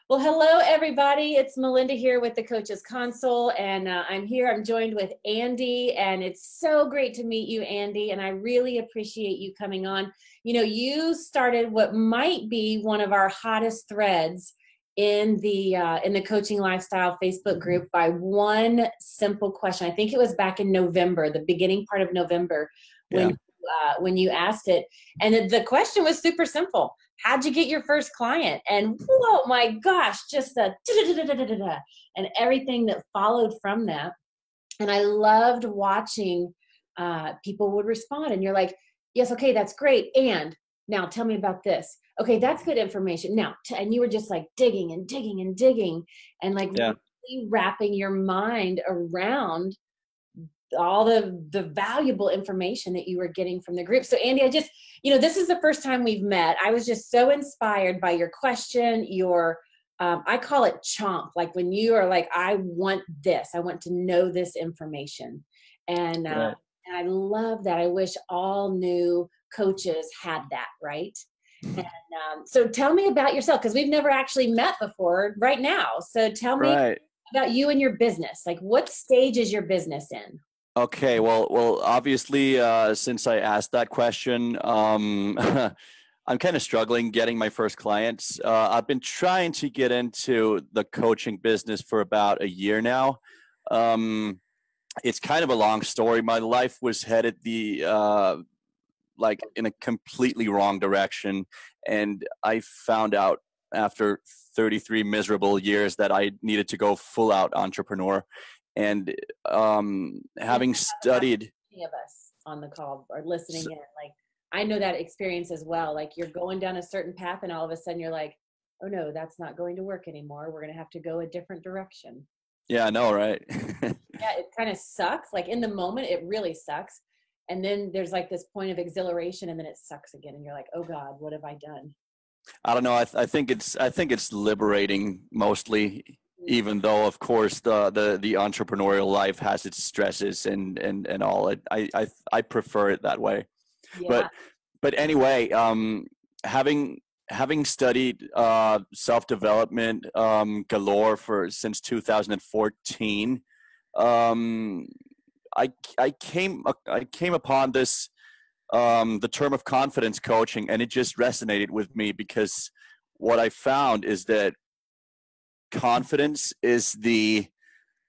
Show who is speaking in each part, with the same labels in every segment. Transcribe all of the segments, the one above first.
Speaker 1: Well, hello, everybody. It's Melinda here with the Coaches Console, and I'm joined with Andy, and it's so great to meet you, Andy, and I really appreciate you coming on. You know, you started what might be one of our hottest threads in the Coaching Lifestyle Facebook group by one simple question. I think it was back in November, the beginning part of November, when you asked it, and the question was super simple. How'd you get your first client? And whoa, my gosh, just the and everything that followed from that. And I loved watching people would respond. And you're like, yes, okay, that's great. And now tell me about this. Okay, that's good information. Now, and you were just like digging and digging and digging and like really wrapping your mind around all the valuable information that you were getting from the group. So Andy, this is the first time we've met. I was just so inspired by your question, I call it chomp, like when you are like, I want this, I want to know this information. And I love that. I wish all new coaches had that, right? And so tell me about yourself, because we've never actually met before right now. So tell me about you and your business. Like, what stage is your business in?
Speaker 2: Okay, well, obviously, since I asked that question, I'm kind of struggling getting my first clients. I've been trying to get into the coaching business for about a year now. It's kind of a long story. My life was headed in a completely wrong direction, and I found out after 33 miserable years that I needed to go full out entrepreneur. And having studied,
Speaker 1: many of us on the call are listening in, like, I know that experience as well. Like, you're going down a certain path and all of a sudden you're like, oh no, that's not going to work anymore. We're going to have to go a different direction.
Speaker 2: Yeah, I know, right?
Speaker 1: Yeah, it kind of sucks. Like, in the moment, it really sucks. And then there's like this point of exhilaration, and then it sucks again. And you're like, oh God, what have I done?
Speaker 2: I don't know. I think it's liberating mostly, even though, of course, the entrepreneurial life has its stresses and all. I prefer it that way.
Speaker 1: Yeah.
Speaker 2: But anyway, having studied self-development galore since 2014, I came upon this the term of confidence coaching, and it just resonated with me, because what I found is that confidence is the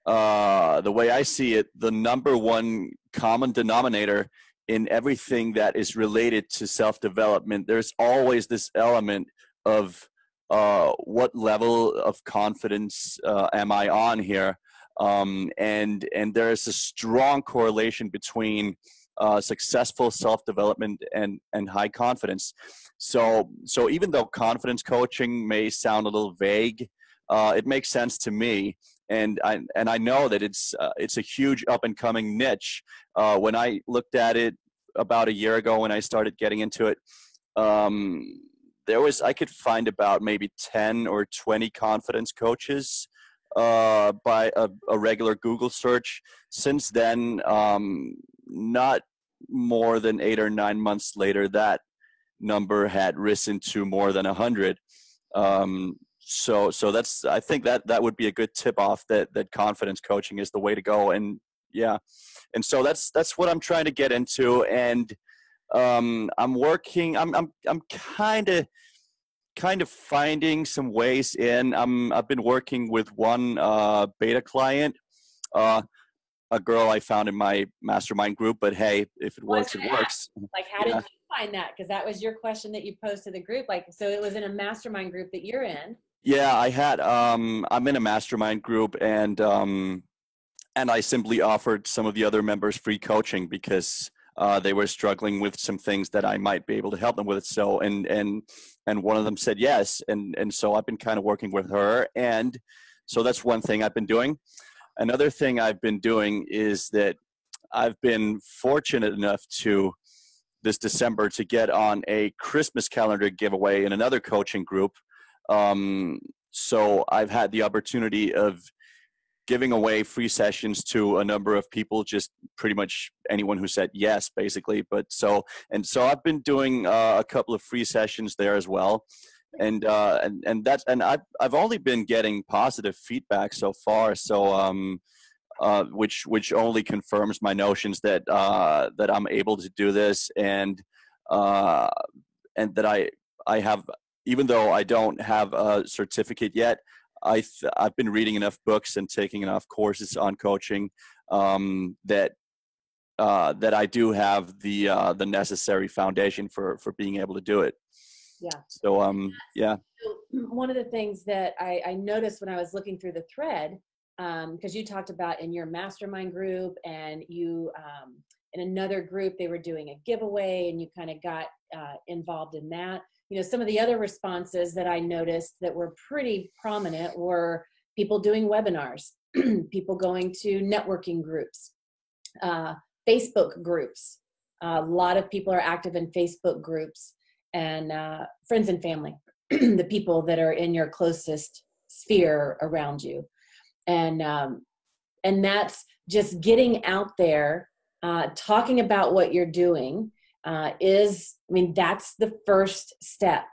Speaker 2: way I see it, the number one common denominator in everything that is related to self-development. There's always this element of what level of confidence am I on here, and there is a strong correlation between successful self-development and high confidence. So even though confidence coaching may sound a little vague, it makes sense to me, and I know that it's a huge up and coming niche. When I looked at it about a year ago, when I started getting into it, I could find about maybe 10 or 20 confidence coaches by a regular Google search. Since then, not more than 8 or 9 months later, that number had risen to more than 100. So I think that would be a good tip off that confidence coaching is the way to go. And yeah. And so that's what I'm trying to get into. And I'm kind of finding some ways in. I've been working with one beta client, a girl I found in my mastermind group, but hey, if it works, it works.
Speaker 1: Like, how did you find that? Because that was your question that you posed to the group. Like, so it was in a mastermind group that you're in.
Speaker 2: Yeah, I had, I'm in a mastermind group, and I simply offered some of the other members free coaching because they were struggling with some things that I might be able to help them with. So, and one of them said yes. And so I've been kind of working with her. And so that's one thing I've been doing. Another thing I've been doing is that I've been fortunate enough to this December to get on a Christmas calendar giveaway in another coaching group. So I've had the opportunity of giving away free sessions to a number of people, just pretty much anyone who said yes, basically. So I've been doing a couple of free sessions there as well. I've only been getting positive feedback so far. So which only confirms my notions that that I'm able to do this, uh, and that I have, even though I don't have a certificate yet, I've been reading enough books and taking enough courses on coaching, that that I do have the necessary foundation for being able to do it.
Speaker 1: Yeah.
Speaker 2: So yeah.
Speaker 1: So one of the things that I noticed when I was looking through the thread, because you talked about in your mastermind group, and you in another group they were doing a giveaway, and you kind of got involved in that. You know, some of the other responses that I noticed that were pretty prominent were people doing webinars, people going to networking groups, Facebook groups. A lot of people are active in Facebook groups, and friends and family, the people that are in your closest sphere around you. And that's just getting out there, talking about what you're doing, that's the first step.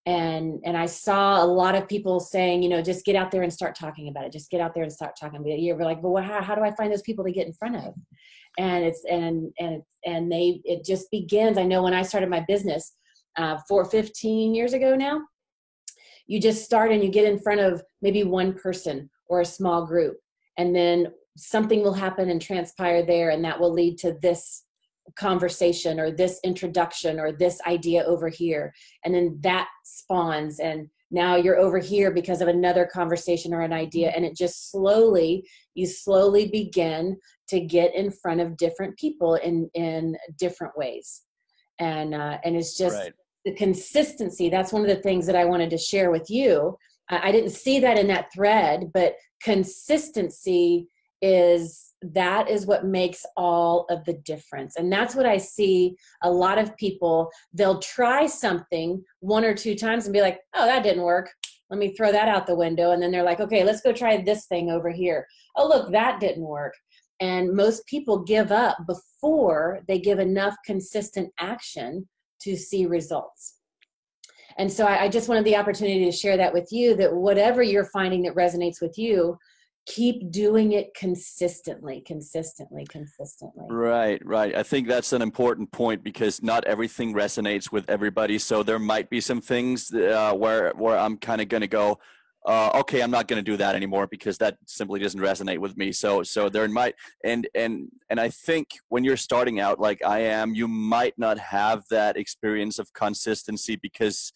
Speaker 1: And I saw a lot of people saying, you know, just get out there and start talking about it. Just get out there and start talking about it. You're like, well, how do I find those people to get in front of? And it just begins. I know when I started my business 15 years ago now, you just start and you get in front of maybe one person or a small group, and then something will happen and transpire there, and that will lead to this conversation or this introduction or this idea over here, and then that spawns, and now you're over here because of another conversation or an idea, and it just you slowly begin to get in front of different people in different ways. And it's just right. The consistency, that's one of the things that I wanted to share with you. I didn't see that in that thread, but consistency is what makes all of the difference. And that's what I see a lot of people, they'll try something one or two times and be like, oh, that didn't work. Let me throw that out the window. And then they're like, okay, let's go try this thing over here. Oh, look, that didn't work. And most people give up before they give enough consistent action to see results. And so I just wanted the opportunity to share that with you, that whatever you're finding that resonates with you, keep doing it consistently.
Speaker 2: Right. I think that's an important point, because not everything resonates with everybody. So there might be some things where I'm kind of going to go, okay, I'm not going to do that anymore because that simply doesn't resonate with me. So there might, and I think when you're starting out like I am, you might not have that experience of consistency because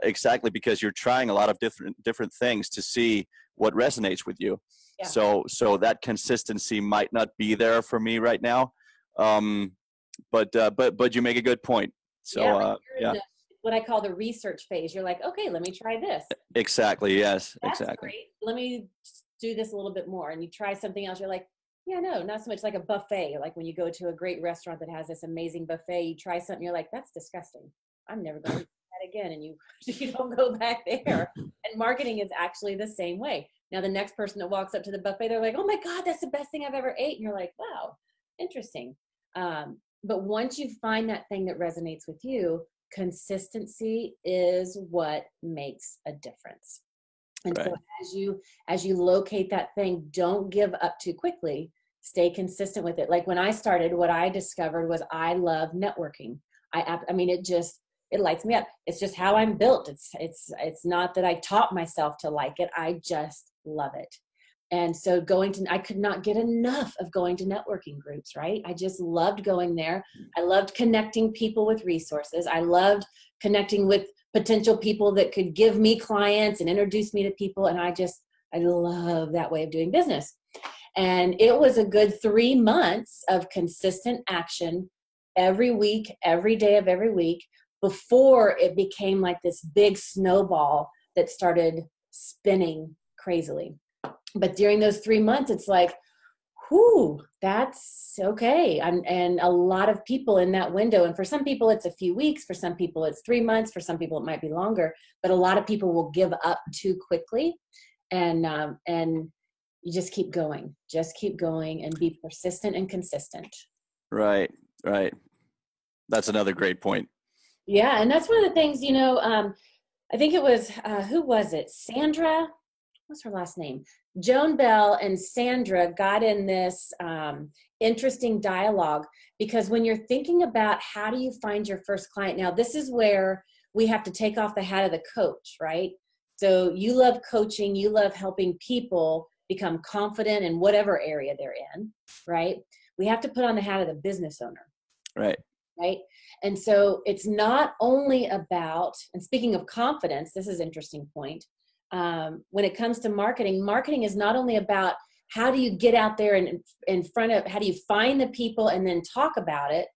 Speaker 2: exactly because you're trying a lot of different things to see what resonates with you. Yeah. So that consistency might not be there for me right now. But you make a good point. So yeah.
Speaker 1: What I call the research phase. You're like, okay, let me try this.
Speaker 2: Exactly. Yes.
Speaker 1: That's
Speaker 2: exactly.
Speaker 1: Great. Let me do this a little bit more. And you try something else. You're like, yeah, no, not so much. Like a buffet. Like when you go to a great restaurant that has this amazing buffet, you try something. You're like, that's disgusting. I'm never going to do that again. And you don't go back there. And marketing is actually the same way. Now, the next person that walks up to the buffet, they're like, oh my God, that's the best thing I've ever ate. And you're like, wow, interesting. But once you find that thing that resonates with you, consistency is what makes a difference. And right. So as you locate that thing, don't give up too quickly. Stay consistent with it. Like when I started, what I discovered was I love networking. It lights me up. It's just how I'm built. It's not that I taught myself to like it. I just love it. And so I could not get enough of going to networking groups, right? I just loved going there. I loved connecting people with resources. I loved connecting with potential people that could give me clients and introduce me to people. And I love that way of doing business. And it was a good 3 months of consistent action every week, every day of every week, before it became like this big snowball that started spinning crazily. But during those 3 months, it's like, whew, that's okay. And a lot of people in that window. And for some people, it's a few weeks. For some people, it's 3 months. For some people, it might be longer. But a lot of people will give up too quickly. And you just keep going. Just keep going and be persistent and consistent.
Speaker 2: Right. That's another great point.
Speaker 1: Yeah. And that's one of the things, I think it was, who was it? Sandra, what's her last name? Joan Bell and Sandra got in this interesting dialogue, because when you're thinking about how do you find your first client, now this is where we have to take off the hat of the coach, right? So you love coaching, you love helping people become confident in whatever area they're in, right? We have to put on the hat of the business owner.
Speaker 2: Right.
Speaker 1: Right. And so it's not only about, and speaking of confidence, this is an interesting point. When it comes to marketing, marketing is not only about how do you get out there and in front of, how do you find the people and then talk about it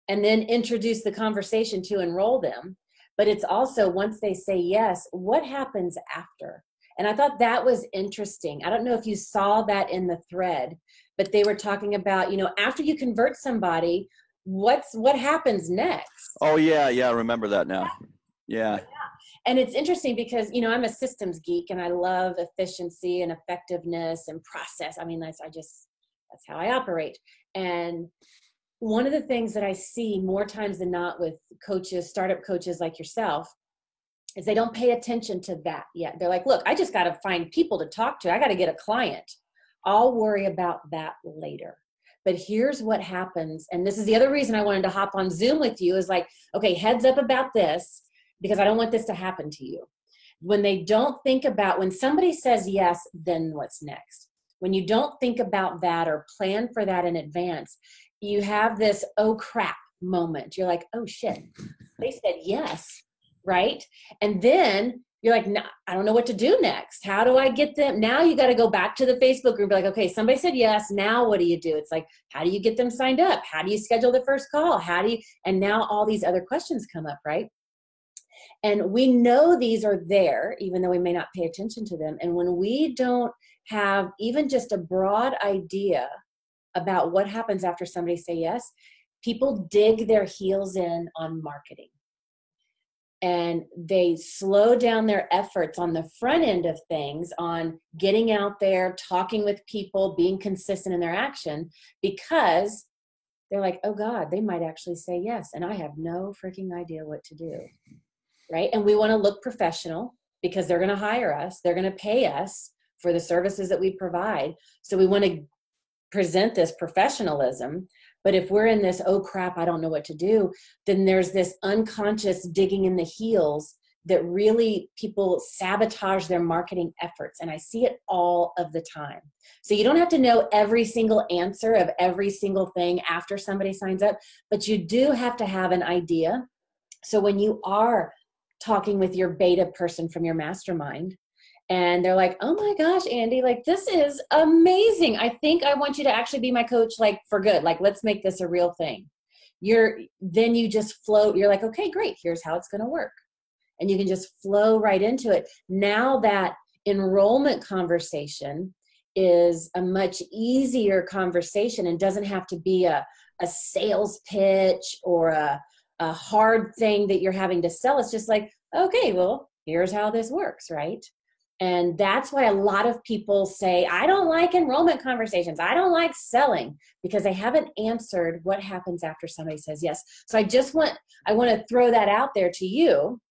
Speaker 1: and then introduce the conversation to enroll them, but it's also once they say yes, what happens after? And I thought that was interesting. I don't know if you saw that in the thread, but they were talking about, after you convert somebody, what happens next?
Speaker 2: Oh yeah, I remember that now. Yeah.
Speaker 1: And it's interesting because, I'm a systems geek and I love efficiency and effectiveness and process. I mean, that's how I operate. And one of the things that I see more times than not with coaches, startup coaches like yourself, is they don't pay attention to that yet. They're like, look, I just got to find people to talk to. I got to get a client. I'll worry about that later. But here's what happens. And this is the other reason I wanted to hop on Zoom with you, is like, okay, heads up about this, because I don't want this to happen to you. When they don't think about, when somebody says yes, then what's next? When you don't think about that or plan for that in advance, you have this, oh crap moment. You're like, oh shit, they said yes, right? And then you're like, no, I don't know what to do next. How do I get them? Now you got to go back to the Facebook group, be like, okay, somebody said yes. Now what do you do? It's like, how do you get them signed up? How do you schedule the first call? And now all these other questions come up, right? And we know these are there, even though we may not pay attention to them. And when we don't have even just a broad idea about what happens after somebody say yes, people dig their heels in on marketing. And they slow down their efforts on the front end of things, on getting out there, talking with people, being consistent in their action, because they're like, oh God, they might actually say yes. And I have no freaking idea what to do. Right? And we want to look professional because they're going to hire us. They're going to pay us for the services that we provide. So we want to present this professionalism. But if we're in this, oh crap, I don't know what to do, then there's this unconscious digging in the heels that really people sabotage their marketing efforts. And I see it all of the time. So you don't have to know every single answer of every single thing after somebody signs up, but you do have to have an idea. So when you are talking with your beta person from your mastermind, and they're like, oh my gosh, Andy, like, this is amazing. I think I want you to actually be my coach, like, for good. Like, let's make this a real thing. Then you just float. You're like, okay, great. Here's how it's going to work. And you can just flow right into it. Now that enrollment conversation is a much easier conversation and doesn't have to be a sales pitch or a hard thing that you're having to sell. It's just like, okay, well, here's how this works, right? And that's why a lot of people say, I don't like enrollment conversations. I don't like selling, because they haven't answered what happens after somebody says yes. So I want to throw that out there to you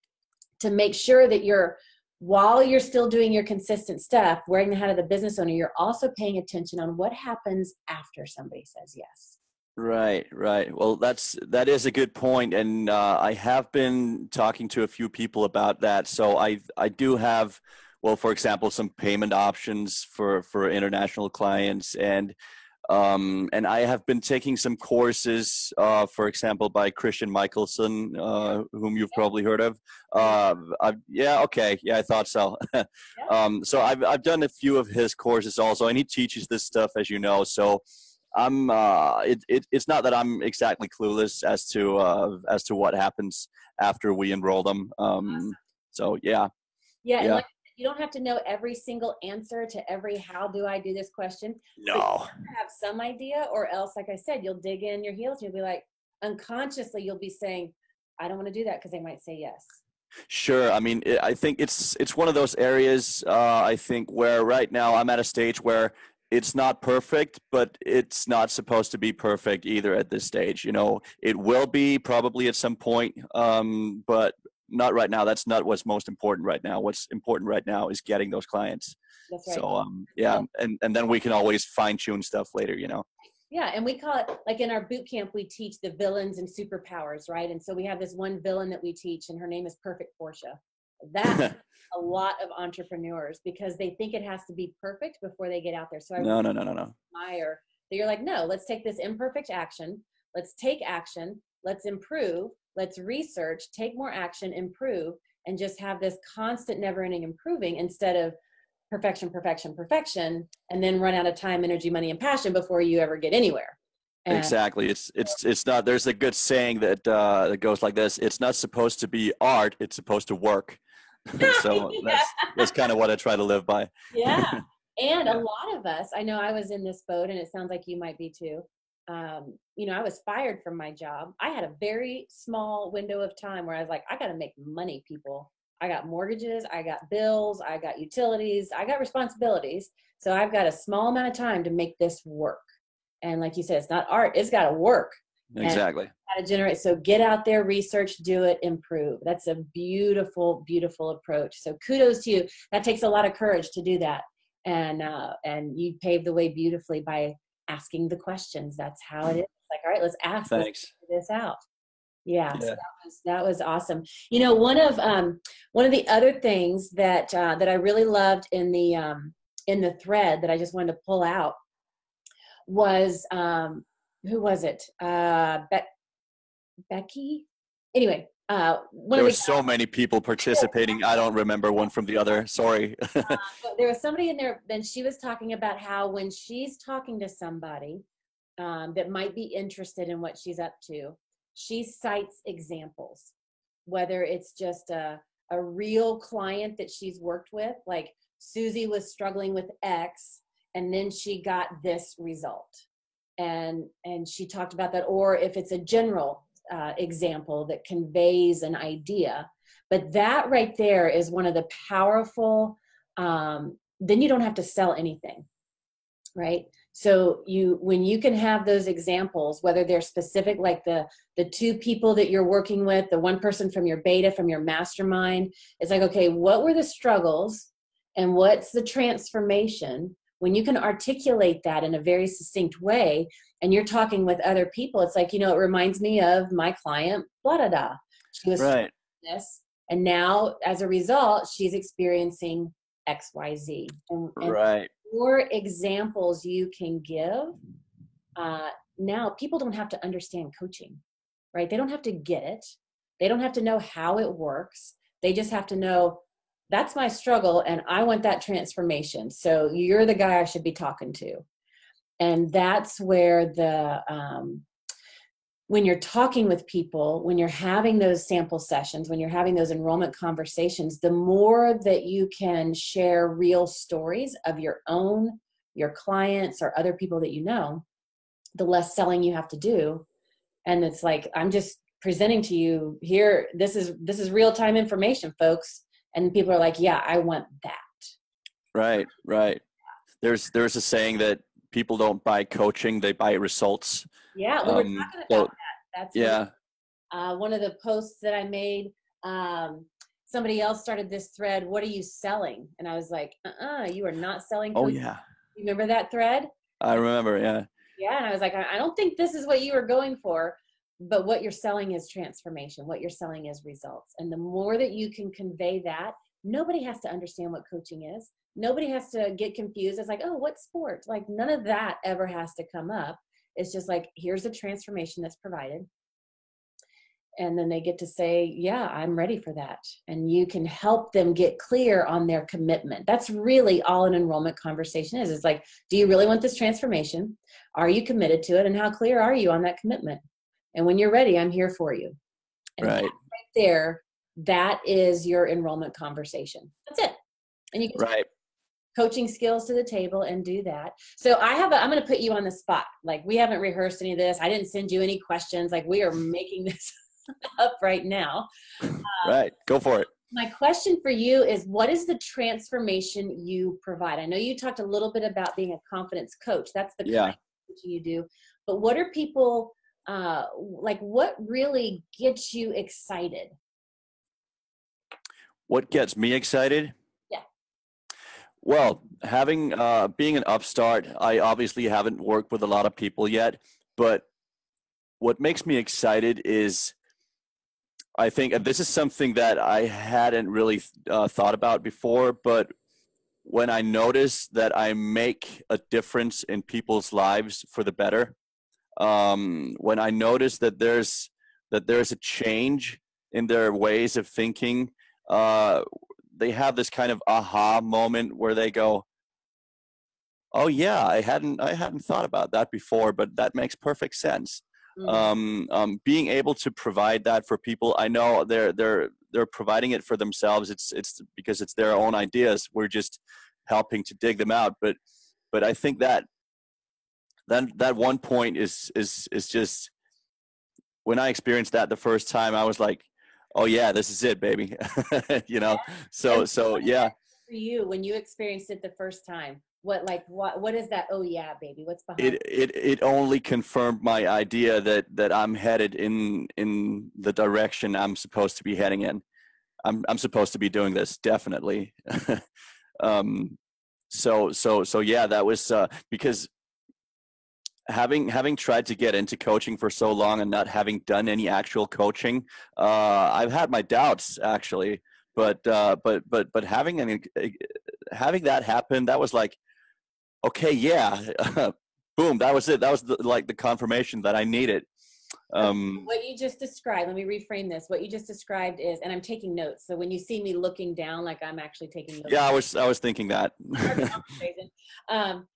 Speaker 1: to make sure that while you're still doing your consistent stuff, wearing the hat of the business owner, you're also paying attention on what happens after somebody says yes.
Speaker 2: Right. Well, that is a good point, and I have been talking to a few people about that. So I do have, well, for example, some payment options for international clients, and I have been taking some courses, for example, by Christian Michelson, whom you've probably heard of. I thought so. So I've done a few of his courses also, and he teaches this stuff, as you know. So it's not that I'm exactly clueless as to what happens after we enroll them. So yeah.
Speaker 1: And like, you don't have to know every single answer to every how do I do this question.
Speaker 2: No.
Speaker 1: So you have to have some idea, or else, like I said, you'll dig in your heels. You'll be like, unconsciously, you'll be saying, I don't want to do that, because they might say yes.
Speaker 2: Sure. I mean, I think it's one of those areas, I think, where right now I'm at a stage where it's not perfect, but it's not supposed to be perfect either at this stage. You know, it will be probably at some point, but not right now. That's not what's most important right now. What's important right now is getting those clients.
Speaker 1: That's right.
Speaker 2: So yeah, and then we can always fine tune stuff later, you know.
Speaker 1: Yeah, and we call it, like in our boot camp, we teach the villains and superpowers, right? And so we have this one villain that we teach, and her name is Perfect Portia. That's a lot of entrepreneurs because they think it has to be perfect before they get out there. So I
Speaker 2: no.
Speaker 1: admire that you're like, no, let's take this imperfect action. Let's take action. Let's improve. Let's research, take more action, improve, and just have this constant never-ending improving instead of perfection, and then run out of time, energy, money, and passion before you ever get anywhere. And
Speaker 2: exactly. It's not. There's a good saying that that goes like this: it's not supposed to be art; it's supposed to work. So that's kind of what I try to live by.
Speaker 1: Yeah, and
Speaker 2: Yeah.
Speaker 1: a lot of us, I know I was in this boat, and it sounds like you might be too. I was fired from my job. I had a very small window of time where I was like, I got to make money, people. I got mortgages, I got bills, I got utilities, I got responsibilities. So I've got a small amount of time to make this work. And like you said, it's not art, it's got to work.
Speaker 2: Exactly.
Speaker 1: Got to generate. So get out there, research, do it, improve. That's a beautiful, beautiful approach. So kudos to you. That takes a lot of courage to do that. And you paved the way beautifully by asking the questions. That's how it is. Like, all right, let's ask.
Speaker 2: Thanks.
Speaker 1: Let's figure this out. Yeah,
Speaker 2: Yeah.
Speaker 1: so that was awesome. One of the other things that I really loved in the thread that I just wanted to pull out was who was it? Becky. Anyway,
Speaker 2: There were so many people participating. I don't remember one from the other. Sorry.
Speaker 1: There was somebody in there, and she was talking about how when she's talking to somebody that might be interested in what she's up to, she cites examples, whether it's just a real client that she's worked with, like Susie was struggling with X, and then she got this result. And she talked about that, or if it's a general example that conveys an idea. But that right there is one of the powerful, then you don't have to sell anything, right? So when you can have those examples, whether they're specific, like the two people that you're working with, the one person from your beta, from your mastermind, it's like, okay, what were the struggles and what's the transformation? When you can articulate that in a very succinct way and you're talking with other people, it's like, it reminds me of my client, blah, blah, blah. She was
Speaker 2: right.
Speaker 1: this, and now as a result, she's experiencing XYZ. And
Speaker 2: Right.
Speaker 1: more examples you can give, now people don't have to understand coaching, right? They don't have to get it. They don't have to know how it works. They just have to know that's my struggle and I want that transformation. So you're the guy I should be talking to. And that's where when you're talking with people, when you're having those sample sessions, when you're having those enrollment conversations, the more that you can share real stories of your clients or other people that you know, the less selling you have to do. And it's like, I'm just presenting to you here, this is real-time information, folks. And people are like, yeah, I want that.
Speaker 2: Right. There's a saying that people don't buy coaching, they buy results.
Speaker 1: Yeah, we were talking about that. That's one of the posts that I made. Somebody else started this thread, what are you selling? And I was like, you are not selling coaching.
Speaker 2: Oh, yeah.
Speaker 1: You remember that thread?
Speaker 2: I remember, yeah.
Speaker 1: Yeah, and I was like, I don't think this is what you were going for, but what you're selling is transformation. What you're selling is results. And the more that you can convey that, nobody has to understand what coaching is. Nobody has to get confused. It's like, oh, what sport? Like none of that ever has to come up. It's just like, here's a transformation that's provided. And then they get to say, yeah, I'm ready for that. And you can help them get clear on their commitment. That's really all an enrollment conversation is. It's like, do you really want this transformation? Are you committed to it? And how clear are you on that commitment? And when you're ready, I'm here for you. And right there, that is your enrollment conversation. That's it. And you can take coaching skills to the table and do that. So I'm going to put you on the spot. Like we haven't rehearsed any of this. I didn't send you any questions. Like we are making this up right now.
Speaker 2: Right. Go for it.
Speaker 1: My question for you is, what is the transformation you provide? I know you talked a little bit about being a confidence coach. That's the kind of coaching you do. But what are people, like what really gets you excited
Speaker 2: What gets me excited?
Speaker 1: Yeah.
Speaker 2: Well, having being an upstart, I obviously haven't worked with a lot of people yet, but what makes me excited is I think, and this is something that I hadn't really thought about before, but when I notice that I make a difference in people's lives for the better, when I notice that there's a change in their ways of thinking, uh, they have this kind of aha moment where they go, "Oh yeah, I hadn't thought about that before, but that makes perfect sense."
Speaker 1: Mm.
Speaker 2: Being able to provide that for people, I know they're providing it for themselves. It's because it's their own ideas. We're just helping to dig them out. But I think that one point is just when I experienced that the first time, I was like, "Oh yeah, this is it, baby." you know.
Speaker 1: And
Speaker 2: So
Speaker 1: what did that
Speaker 2: yeah,
Speaker 1: do for you when you experienced it the first time? What is that? Oh yeah, baby. What's behind?
Speaker 2: it only confirmed my idea that I'm headed in the direction I'm supposed to be heading in. I'm supposed to be doing this definitely. um, so yeah, that was because having tried to get into coaching for so long and not having done any actual coaching, I've had my doubts actually. But having that happen, that was like, okay, yeah, boom, that was it. That was like the confirmation that I needed.
Speaker 1: Okay,
Speaker 2: Um,
Speaker 1: what you just described, let me reframe this. What you just described is, and I'm taking notes. So when you see me looking down, like I'm actually taking notes.
Speaker 2: yeah, I was thinking that.
Speaker 1: Our conversation. Um,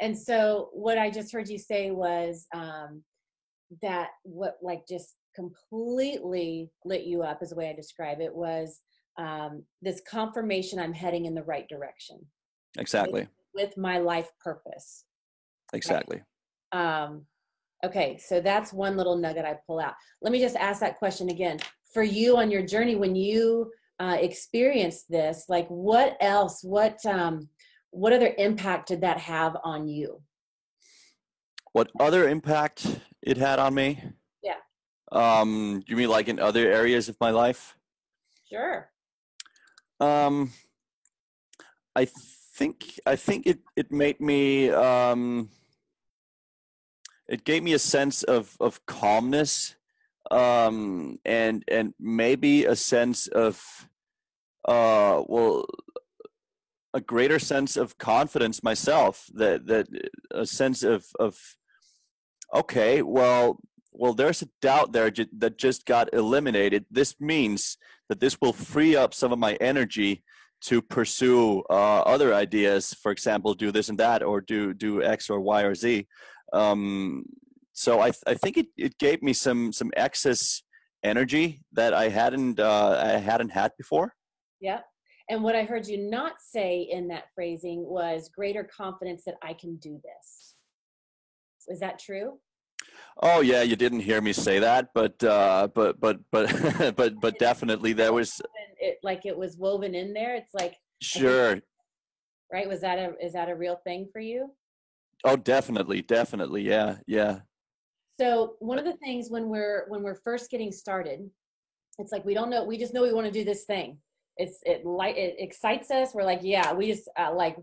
Speaker 1: and so what I just heard you say was that what like just completely lit you up is the way I describe it was this confirmation I'm heading in the right direction with,
Speaker 2: Exactly.
Speaker 1: with my life purpose.
Speaker 2: Exactly.
Speaker 1: Right? Okay, so that's one little nugget I pull out. Let me just ask that question again. For you on your journey, when you experienced this, like what else, what other impact did that have on you?
Speaker 2: What other impact it had on me?
Speaker 1: Yeah,
Speaker 2: You mean like in other areas of my life?
Speaker 1: sure.
Speaker 2: Um, I think it made me it gave me a sense of calmness, and maybe a sense of well, a greater sense of confidence myself, that a sense of okay, well, there's a doubt there that just got eliminated. This means that this will free up some of my energy to pursue other ideas. For example, do this and that, or do X or Y or Z. Um, so I think it gave me some excess energy that I hadn't had before.
Speaker 1: Yeah. And what I heard you not say in that phrasing was greater confidence that I can do this. Is that true?
Speaker 2: Oh yeah, you didn't hear me say that, but definitely there was.
Speaker 1: It like it was woven in there. It's like I think
Speaker 2: Sure.
Speaker 1: right. Is that a real thing for you?
Speaker 2: Oh, definitely. Yeah, yeah.
Speaker 1: So one of the things when we're first getting started, it's like we don't know. We just know we want to do this thing. It excites us. We're like, yeah, we just like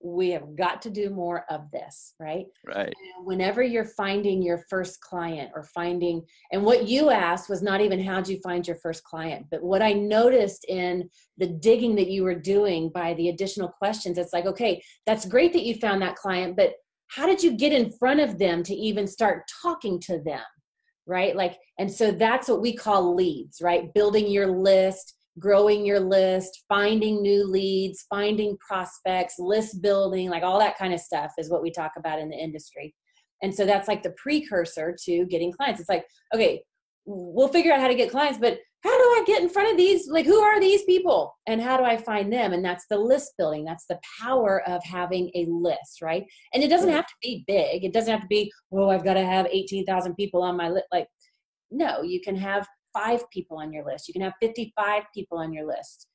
Speaker 1: we have got to do more of this, right?
Speaker 2: Right.
Speaker 1: And whenever you're finding your first client or finding, and what you asked was not even how'd you find your first client, but what I noticed in the digging that you were doing by the additional questions, it's like, okay, that's great that you found that client, but how did you get in front of them to even start talking to them? Right? Like, and so that's what we call leads, right? Building your list, growing your list, finding new leads, finding prospects, list building, like all that kind of stuff is what we talk about in the industry. And so that's like the precursor to getting clients. It's like, okay, we'll figure out how to get clients, but how do I get in front of these? Like, who are these people and how do I find them? And that's the list building. That's the power of having a list, right? And it doesn't have to be big. It doesn't have to be, oh, I've got to have 18,000 people on my list. Like, no, you can have 5 people on your list. You can have 55 people on your list,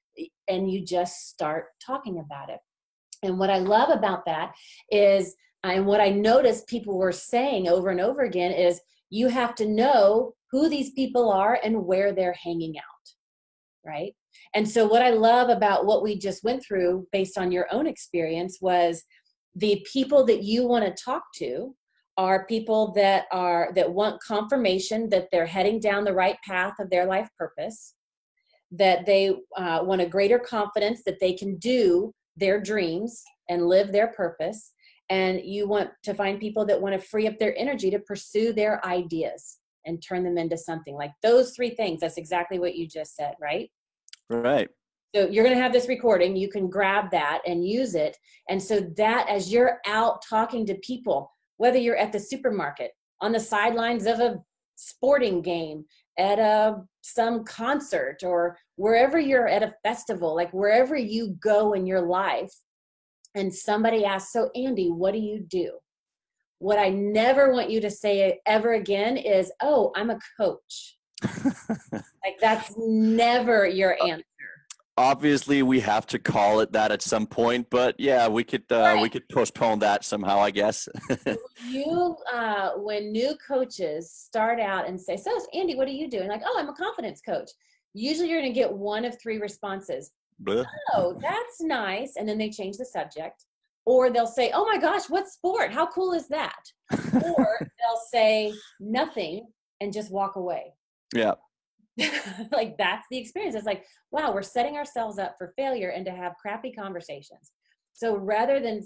Speaker 1: and you just start talking about it. And what I love about that is, and what I noticed people were saying over and over again is, you have to know who these people are and where they're hanging out, right? And so what I love about what we just went through based on your own experience was the people that you want to talk to are people that want confirmation that they're heading down the right path of their life purpose, that they want a greater confidence that they can do their dreams and live their purpose. And you want to find people that want to free up their energy to pursue their ideas and turn them into something. Like those three things. That's exactly what you just said, right?
Speaker 2: Right.
Speaker 1: So you're going to have this recording. You can grab that and use it. And so that as you're out talking to people, whether you're at the supermarket, on the sidelines of a sporting game, at some concert, or wherever you're at a festival, like wherever you go in your life, and somebody asks, so Andy, what do you do? What I never want you to say ever again is, oh, I'm a coach. Like that's never your answer.
Speaker 2: Obviously, we have to call it that at some point, but yeah, we could postpone that somehow, I guess.
Speaker 1: When new coaches start out and say, so Andy, what are you doing? Like, oh, I'm a confidence coach. Usually you're going to get one of three responses.
Speaker 2: Bleh.
Speaker 1: Oh, that's nice. And then they change the subject. Or they'll say, oh my gosh, what sport? How cool is that? Or they'll say nothing and just walk away.
Speaker 2: Yeah.
Speaker 1: Like that's the experience. It's like, wow, we're setting ourselves up for failure and to have crappy conversations. So rather than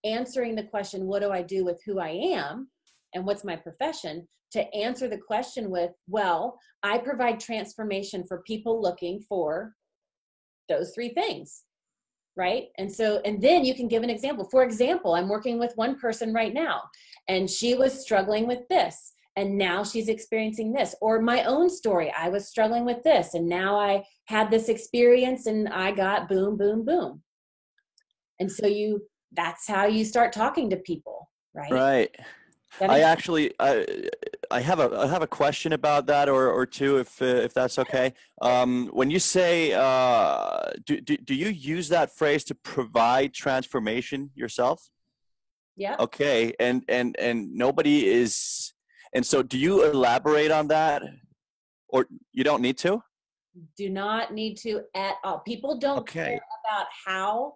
Speaker 1: answering the question, what do I do with who I am and what's my profession, to answer the question with, well, I provide transformation for people looking for those three things. Right. And then you can give an example. For example, I'm working with one person right now, and she was struggling with this, and now she's experiencing this. Or my own story, I was struggling with this, and now I had this experience and I got boom, boom, boom. And so that's how you start talking to people, right?
Speaker 2: Right. I have a question about that or two, if that's okay. When you say, do you use that phrase to provide transformation yourself?
Speaker 1: Yeah.
Speaker 2: Okay. And nobody is, and so do you elaborate on that, or you don't need to?
Speaker 1: Do not need to at all. People don't care about how.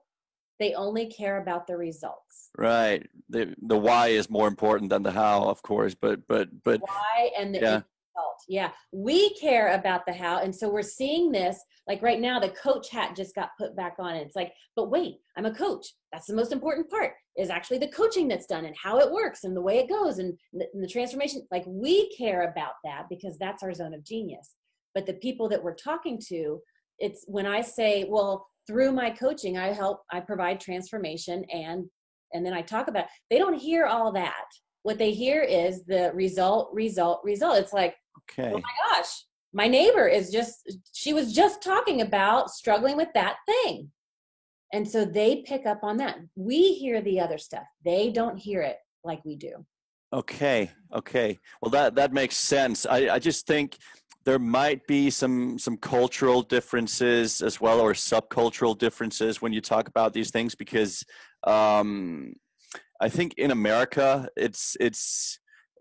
Speaker 1: They only care about the results.
Speaker 2: Right. The why is more important than the how, of course, but
Speaker 1: why and the end result. Yeah. We care about the how. And so we're seeing this, like right now, the coach hat just got put back on. It's like, but wait, I'm a coach. That's the most important part, is actually the coaching that's done and how it works and the way it goes and the transformation. Like we care about that because that's our zone of genius. But the people that we're talking to, it's when I say, well, through my coaching, I provide transformation and then I talk about, they don't hear all that. What they hear is the result. It's like, okay. Oh my gosh, my neighbor she was just talking about struggling with that thing. And so they pick up on that. We hear the other stuff. They don't hear it like we do.
Speaker 2: Okay. Well, that makes sense. I just think there might be some cultural differences as well, or subcultural differences when you talk about these things, because I think in America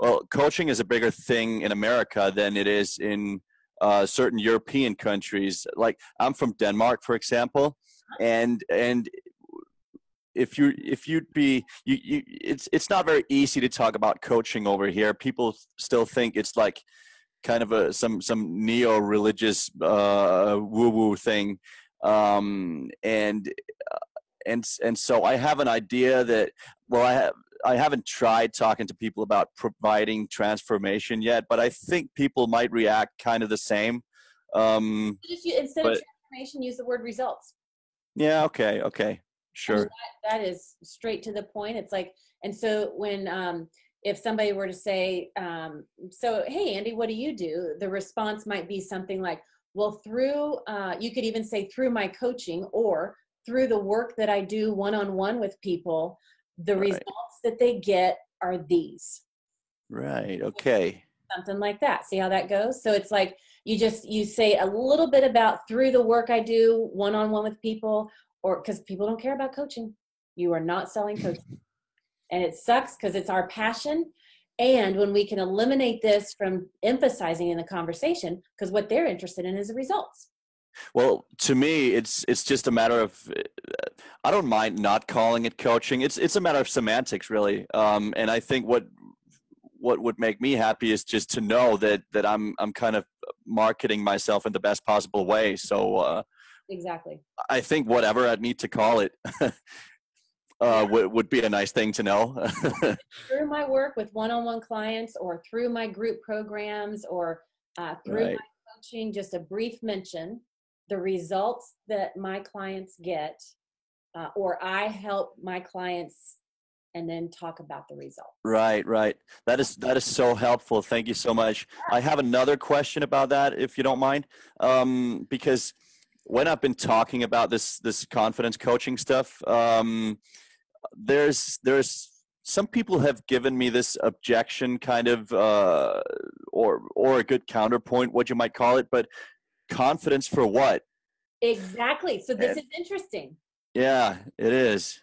Speaker 2: well, coaching is a bigger thing in America than it is in certain European countries. Like I'm from Denmark, for example, and it's not very easy to talk about coaching over here. People still think it's like kind of some neo-religious woo-woo thing, and so I have an idea that, well, I haven't tried talking to people about providing transformation yet, but I think people might react kind of the same.
Speaker 1: Instead of transformation, use the word results.
Speaker 2: Yeah. Okay. Sure.
Speaker 1: I mean, that is straight to the point. It's like, and so when if somebody were to say, so, hey, Andy, what do you do? The response might be something like, well, you could even say through my coaching or through the work that I do one-on-one with people, the results that they get are these.
Speaker 2: Right. Okay.
Speaker 1: Something like that. See how that goes? So it's like, you say a little bit about through the work I do one-on-one with people, or because people don't care about coaching. You are not selling coaching. And it sucks because it's our passion. And when we can eliminate this from emphasizing in the conversation, because what they're interested in is the results.
Speaker 2: Well, to me, it's just a matter of I don't mind not calling it coaching. It's a matter of semantics, really. And I think what would make me happy is just to know that I'm kind of marketing myself in the best possible way. So
Speaker 1: Exactly.
Speaker 2: I think whatever I'd need to call it
Speaker 1: Yeah.
Speaker 2: would be a nice thing to know.
Speaker 1: Through my work with one-on-one clients, or through my group programs, or through
Speaker 2: Right.
Speaker 1: my coaching, just a brief mention, the results that my clients get, or I help my clients, and then talk about the results.
Speaker 2: Right, right. That is so helpful. Thank you so much. I have another question about that, if you don't mind, because when I've been talking about this confidence coaching stuff, there's some people have given me this objection, kind of, or a good counterpoint, what you might call it, but confidence for what?
Speaker 1: Exactly. So this
Speaker 2: And
Speaker 1: is interesting.
Speaker 2: yeah, it is.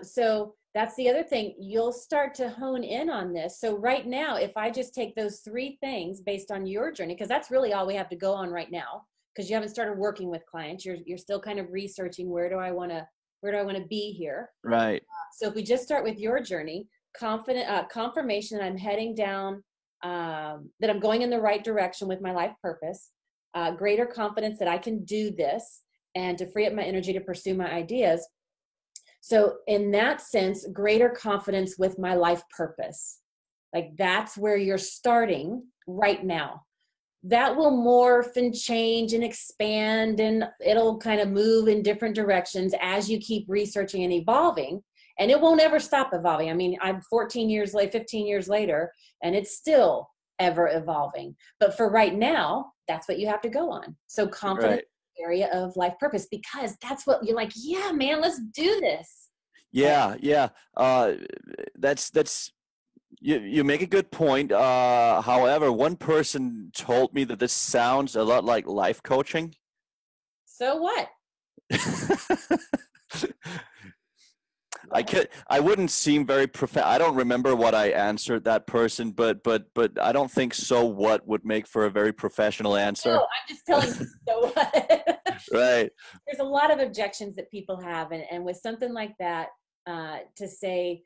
Speaker 1: So that's the other thing. You'll start to hone in on this. So right now, if I just take those three things based on your journey, because that's really all we have to go on right now, because you haven't started working with clients. You're still kind of researching, where do I want to be here.
Speaker 2: Right,
Speaker 1: So if we just start with your journey, confirmation that I'm heading down, that I'm going in the right direction with my life purpose, greater confidence that I can do this, and to free up my energy to pursue my ideas. So in that sense, greater confidence with my life purpose. Like, that's where you're starting right now. That will morph and change and expand, and it'll kind of move in different directions as you keep researching and evolving. And it won't ever stop evolving. I mean, I'm 14 years later, 15 years later, and it's still ever evolving. But for right now, that's what you have to go on. So confidence
Speaker 2: right.
Speaker 1: area of life purpose, because that's what you're like, yeah, man, let's do this. Right?
Speaker 2: Yeah, yeah. That's you make a good point. However, one person told me that this sounds a lot like life coaching.
Speaker 1: So what?
Speaker 2: I wouldn't seem very I don't remember what I answered that person, but I don't think so what would make for a very professional
Speaker 1: No,
Speaker 2: answer.
Speaker 1: I'm just telling you, so what?
Speaker 2: Right.
Speaker 1: There's a lot of objections that people have, and with something like that, to say,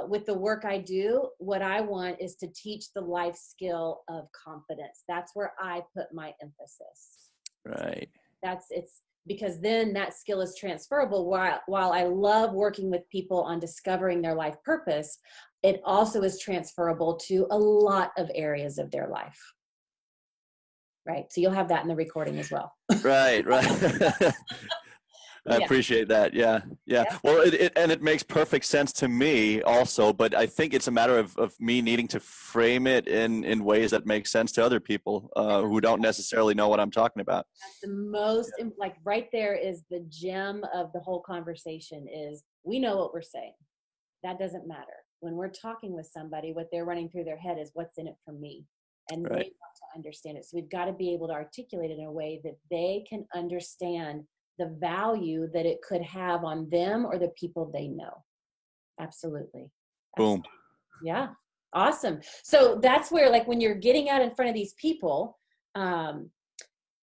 Speaker 1: with the work I do, what I want is to teach the life skill of confidence. That's where I put my emphasis.
Speaker 2: Right.
Speaker 1: It's because then that skill is transferable. While I love working with people on discovering their life purpose, it also is transferable to a lot of areas of their life. Right. So you'll have that in the recording as well.
Speaker 2: Right, right. I
Speaker 1: Yeah.
Speaker 2: appreciate that. Yeah, yeah.
Speaker 1: Yeah.
Speaker 2: Well, it makes perfect sense to me also, but I think it's a matter of me needing to frame it in ways that make sense to other people who don't necessarily know what I'm talking about.
Speaker 1: That's the most, like, right there is the gem of the whole conversation. Is we know what we're saying. That doesn't matter. When we're talking with somebody, what they're running through their head is, what's in it for me? And they
Speaker 2: Right.
Speaker 1: want to understand it. So we've got to be able to articulate it in a way that they can understand the value that it could have on them or the people they know. Absolutely.
Speaker 2: Boom.
Speaker 1: Yeah. Awesome. So that's where, like, when you're getting out in front of these people,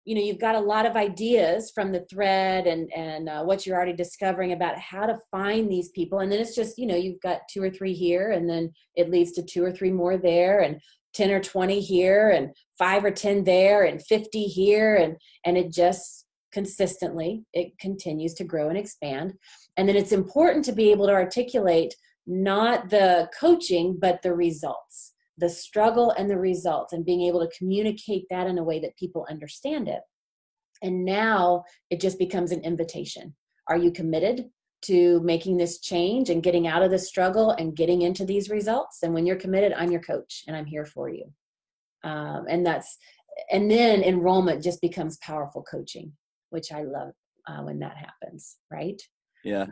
Speaker 1: you've got a lot of ideas from the thread and what you're already discovering about how to find these people. And then it's just, you've got 2 or 3 here, and then it leads to 2 or 3 more there, and 10 or 20 here, and 5 or 10 there, and 50 here. And it just consistently, it continues to grow and expand. And then it's important to be able to articulate not the coaching, but the results, the struggle and the results, and being able to communicate that in a way that people understand it. And now it just becomes an invitation. Are you committed to making this change and getting out of the struggle and getting into these results? And when you're committed, I'm your coach and I'm here for you. And then enrollment just becomes powerful coaching, which I love when that happens, right?
Speaker 2: Yeah.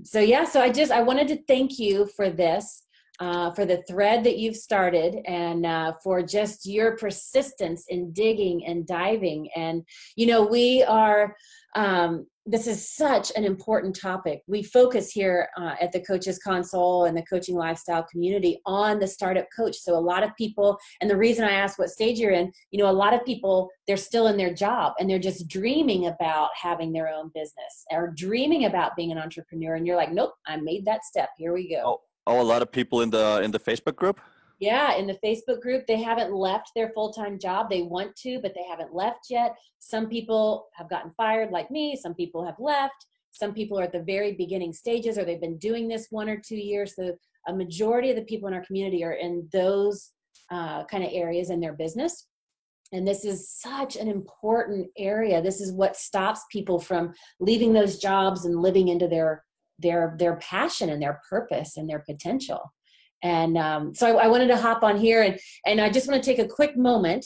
Speaker 1: So I wanted to thank you for this, for the thread that you've started, and for just your persistence in digging and diving. And, we are, this is such an important topic. We focus here at the Coaches Console and the coaching lifestyle community on the startup coach. So a lot of people, and the reason I asked what stage you're in, you know, a lot of people, they're still in their job and they're just dreaming about having their own business or dreaming about being an entrepreneur. And you're like, nope, I made that step. Here we go.
Speaker 2: Oh, a lot of people in the Facebook group?
Speaker 1: Yeah, in the Facebook group, they haven't left their full-time job. They want to, but they haven't left yet. Some people have gotten fired like me. Some people have left. Some people are at the very beginning stages, or they've been doing this 1 or 2 years. So a majority of the people in our community are in those kind of areas in their business. And this is such an important area. This is what stops people from leaving those jobs and living into their passion and their purpose and their potential. And so I wanted to hop on here, and I just want to take a quick moment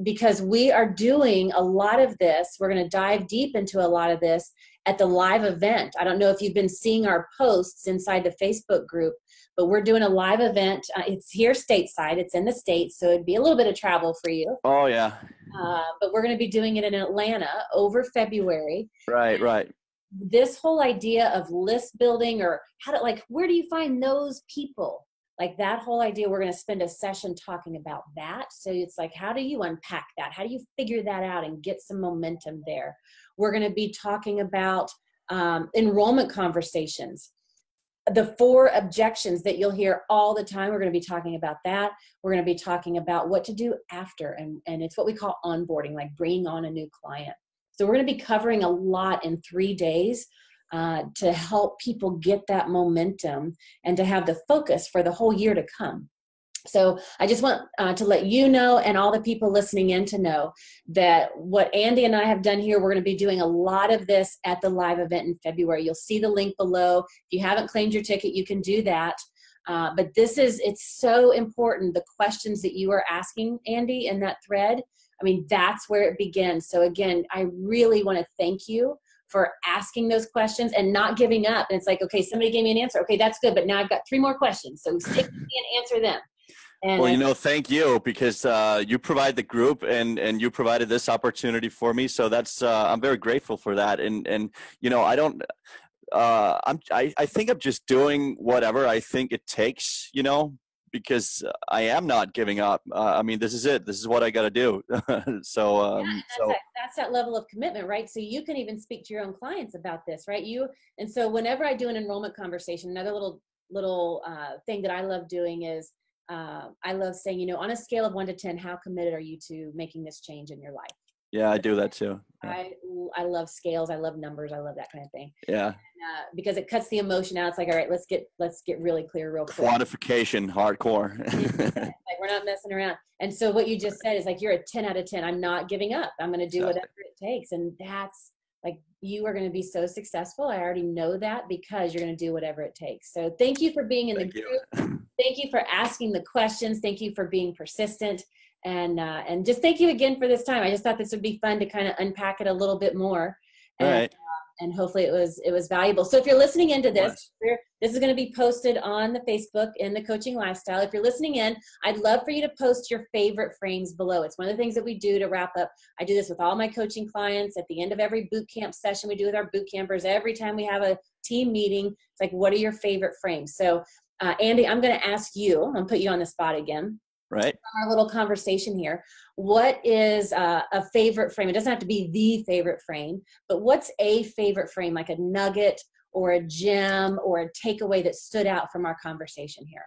Speaker 1: because we are doing a lot of this. We're going to dive deep into a lot of this at the live event. I don't know if you've been seeing our posts inside the Facebook group, but we're doing a live event. It's here stateside. It's in the States, so it'd be a little bit of travel for you.
Speaker 2: Oh, yeah.
Speaker 1: But we're going to be doing it in Atlanta over February.
Speaker 2: Right.
Speaker 1: This whole idea of list building, or where do you find those people? Like that whole idea, we're going to spend a session talking about that. So it's like, how do you unpack that? How do you figure that out and get some momentum there? We're going to be talking about enrollment conversations. The 4 objections that you'll hear all the time, we're going to be talking about that. We're going to be talking about what to do after, and it's what we call onboarding, like bringing on a new client. So we're going to be covering a lot in 3 days to help people get that momentum and to have the focus for the whole year to come. So I just want to let you know, and all the people listening in to know, that what Andy and I have done here, we're going to be doing a lot of this at the live event in February. You'll see the link below. If you haven't claimed your ticket, you can do that. But it's so important, the questions that you are asking, Andy, in that thread. I mean, that's where it begins. So again, I really want to thank you for asking those questions and not giving up. And it's like, okay, somebody gave me an answer. Okay, that's good. But now I've got 3 more questions. So stick with me and answer them. And
Speaker 2: well, thank you, because you provide the group and you provided this opportunity for me. So that's, I'm very grateful for that. And I don't, I think I'm just doing whatever I think it takes, because I am not giving up. I mean, this is it. This is what I got to do. So,
Speaker 1: that's that level of commitment, right? So you can even speak to your own clients about this, right? And so whenever I do an enrollment conversation, another little thing that I love doing is I love saying, on a scale of 1 to 10, how committed are you to making this change in your life?
Speaker 2: Yeah, I do that too. Yeah.
Speaker 1: I love scales. I love numbers. I love that kind of thing.
Speaker 2: Yeah.
Speaker 1: And, because it cuts the emotion out. It's like, all right, let's get really clear real quick.
Speaker 2: Quantification, hardcore.
Speaker 1: Like, we're not messing around. And so what you just said is like, you're a 10 out of 10. I'm not giving up. I'm going to do whatever it takes. And that's like, you are going to be so successful. I already know that, because you're going to do whatever it takes. So thank you for being in the group. Thank you for asking the questions. Thank you for being persistent. And just thank you again for this time. I just thought this would be fun to kind of unpack it a little bit more.
Speaker 2: All right.
Speaker 1: And hopefully it was valuable. So if you're listening into this, this is going to be posted on the Facebook in the Coaching Lifestyle. If you're listening in, I'd love for you to post your favorite frames below. It's one of the things that we do to wrap up. I do this with all my coaching clients at the end of every boot camp session we do with our boot campers. Every time we have a team meeting, it's like, what are your favorite frames? So Andy, I'm going to ask you, I'm going to put you on the spot again.
Speaker 2: Right.
Speaker 1: Our little conversation here. What is a favorite frame? It doesn't have to be the favorite frame, but what's a favorite frame, like a nugget or a gem or a takeaway that stood out from our conversation here?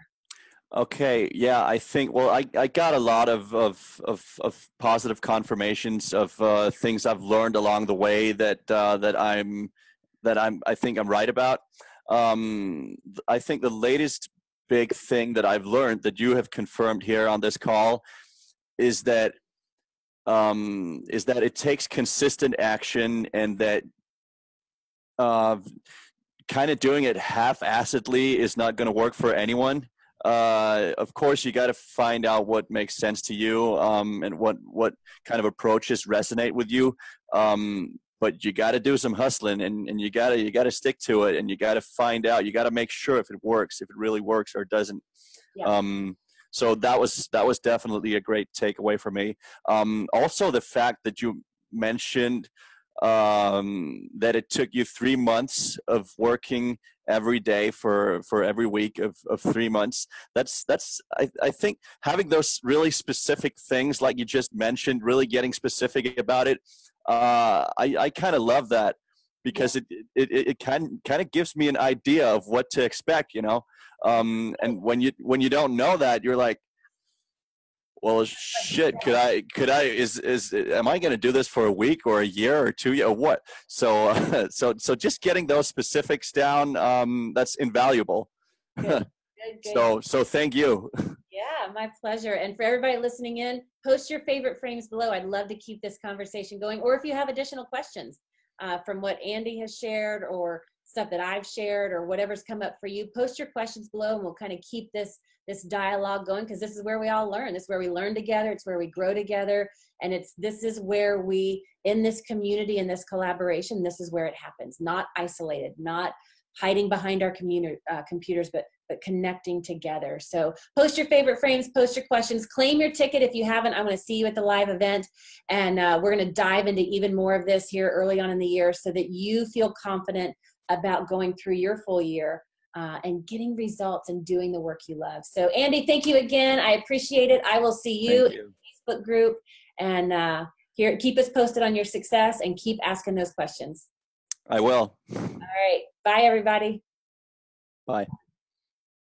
Speaker 2: Okay. Yeah, I think, well, I got a lot of positive confirmations of things I've learned along the way that I think I'm right about. I think the latest big thing that I've learned that you have confirmed here on this call is that it takes consistent action, and that kind of doing it half-assedly is not going to work for anyone. Of course, you got to find out what makes sense to you, and what kind of approaches resonate with you. But you got to do some hustling, and you got to stick to it, and you got to find out. You got to make sure if it works, if it really works or doesn't. Yeah. So that was definitely a great takeaway for me. Also, the fact that you mentioned that it took you 3 months of working every day for every week of 3 months. I think having those really specific things like you just mentioned, really getting specific about it, I kind of love that, because it kind of gives me an idea of what to expect, you know. And when you don't know that, you're like, well, shit, am I going to do this for a week or a year or 2 years or what? So, so just getting those specifics down, that's invaluable.
Speaker 1: Good. Good.
Speaker 2: So thank you.
Speaker 1: Yeah, my pleasure. And for everybody listening in, post your favorite frames below. I'd love to keep this conversation going. Or if you have additional questions from what Andy has shared, or stuff that I've shared, or whatever's come up for you, post your questions below, and we'll kind of keep this dialogue going, because this is where we all learn. This is where we learn together. It's where we grow together. And this is where we, in this community, in this collaboration, this is where it happens. Not isolated, not hiding behind our computers, but connecting together. So post your favorite frames, post your questions, claim your ticket if you haven't. I want to see you at the live event. And we're going to dive into even more of this here early on in the year, so that you feel confident about going through your full year and getting results and doing the work you love. So Andy, thank you again. I appreciate it. I will see you in the Facebook group, and here, keep us posted on your success, and keep asking those questions.
Speaker 2: I will.
Speaker 1: All right. Bye, everybody.
Speaker 2: Bye.